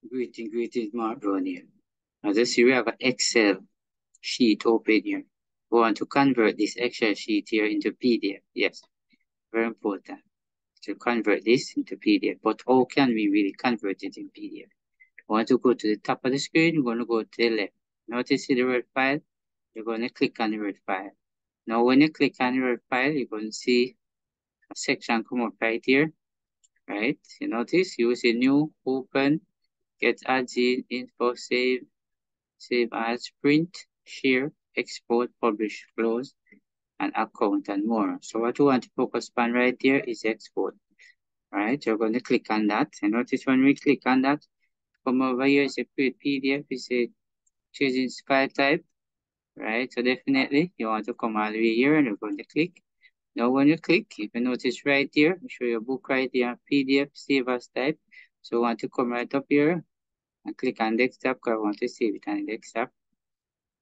Greetings, Mark Brown here. As you see, we have an Excel sheet open here. We want to convert this Excel sheet here into PDF. Yes, very important to convert this into PDF. But how can we really convert it in PDF? We want to go to the top of the screen. We're going to go to the left. Notice the word file. You're going to click on the word file. Now, when you click on the word file, you're going to see a section come up right here. Right? You notice you will see new, open, get add-in, info, save as, print, share, export, publish, close, and account and more. So what you want to focus on right there is export. Right? You're going to click on that. And notice when we click on that, come over here, it's a create PDF, it's a choosing file type. Right? So definitely you want to come all the way here and you're going to click. Now when you click, you can notice right here, show your book right here, PDF, save as type. So you want to come right up here and click on desktop because I want to save it on desktop.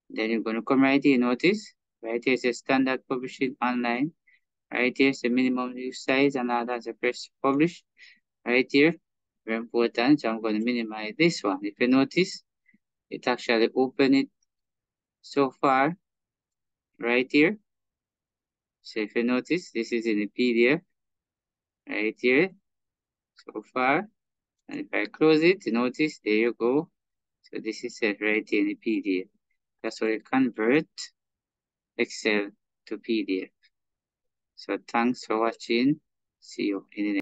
Then you're going to come right here, notice, right here is a standard publishing online. Right here is the minimum use size and all that, press publish. Right here, very important, so I'm going to minimize this one. If you notice, it actually opened it so far, right here. So if you notice, this is in the PDF, right here, so far. And if I close it, notice, there you go. So this is set right here in the PDF. That's how you convert Excel to PDF. So thanks for watching. See you in the next.